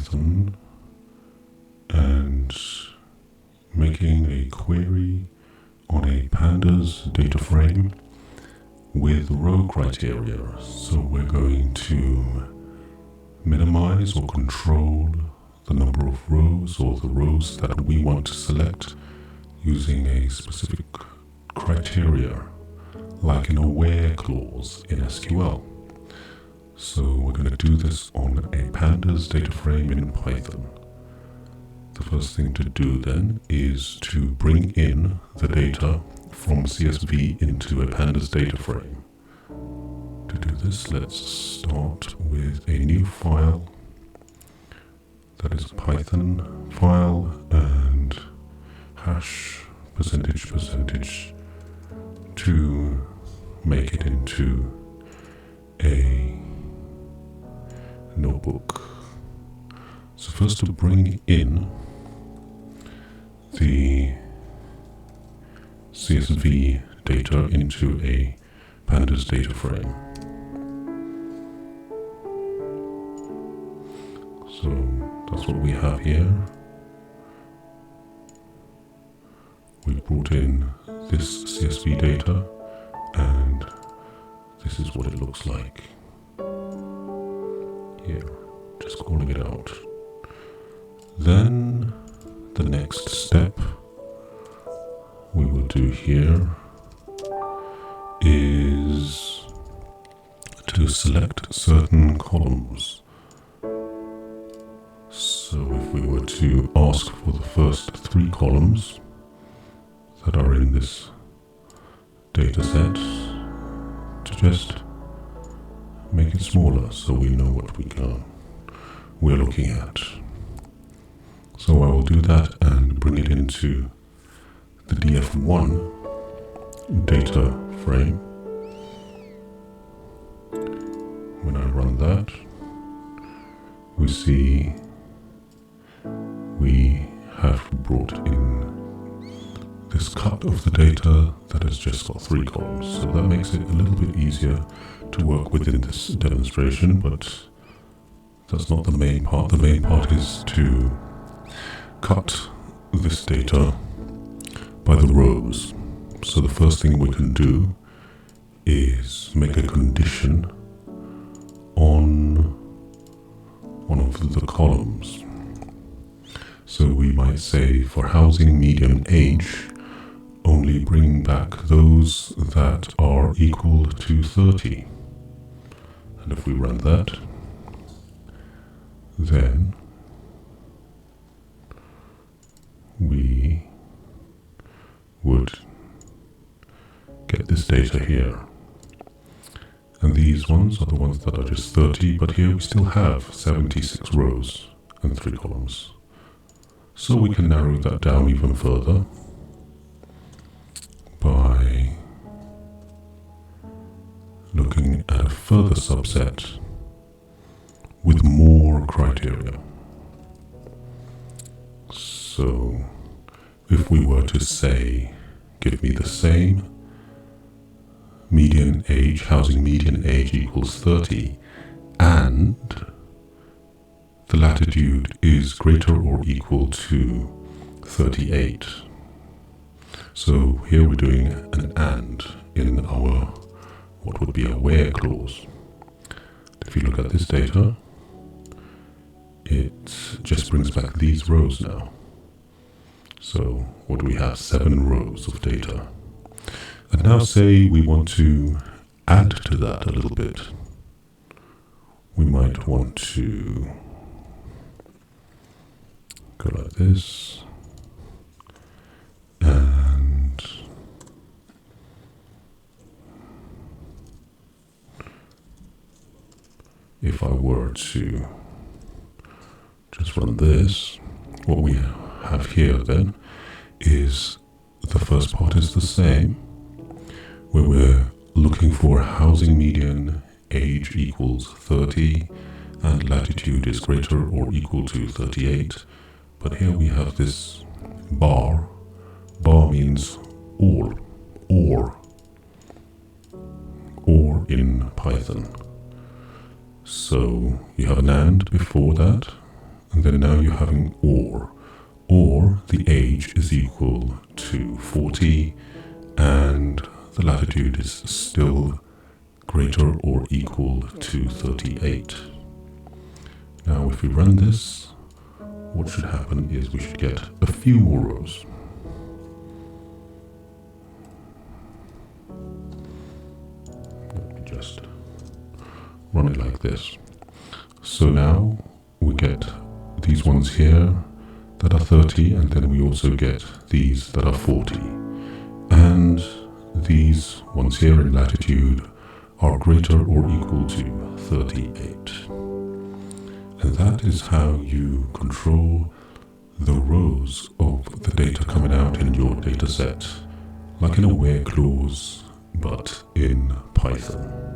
Python and making a query on a Pandas Dataframe with row criteria. So we're going to minimize or control the number of rows or the rows that we want to select using a specific criteria, like an aware clause in SQL. So we're going to do this on a Pandas Dataframe in Python. The first thing to do then is to bring in the data from CSV into a Pandas Dataframe. To do this, let's start with a new file that is a Python file and hash %% to make it into a notebook. So first to bring in the CSV data into a Pandas Dataframe. So that's what we have here. We brought in this CSV data and this is what it looks like here, just calling it out. Then the next step we will do here is to select certain columns. So if we were to ask for the first 3 columns that are in this data set, to just make it smaller so we know what we're looking at. So I will do that and bring it into the df1 data frame. When I run that, we see we have brought in this cut of the data that has just got 3 columns. So that makes it a little bit easier to work within this demonstration, but that's not the main part. The main part is to cut this data by the rows. So the first thing we can do is make a condition on one of the columns. So we might say for housing median age, only bring back those that are equal to 30. And if we run that, then we would get this data here. And these ones are the ones that are just 30, but here we still have 76 rows and 3 columns. So we can narrow that down even further by looking at a further subset with more criteria. So if we were to say, give me the same median age, housing median age equals 30, and the latitude is greater or equal to 38. So here we're doing an and in our, what would be a where clause. If you look at this data, it just brings back these rows now. So what do we have? 7 rows of data. And now say we want to add to that a little bit. We might want to go like this. And if I were to just run this, what we have here then is the first part is the same, where we're looking for housing median age equals 30 and latitude is greater or equal to 38. But here we have this bar. Bar means all, or in Python. So you have an and before that, and then now you're having OR. Or the age is equal to 40 and the latitude is still greater or equal to 38. Now if we run this, what should happen is we should get a few more rows. Let me just run it like this. So now we get these ones here that are 30, and then we also get these that are 40. And these ones here in latitude are greater or equal to 38. And that is how you control the rows of the data coming out in your data set, like in a where clause, but in Python.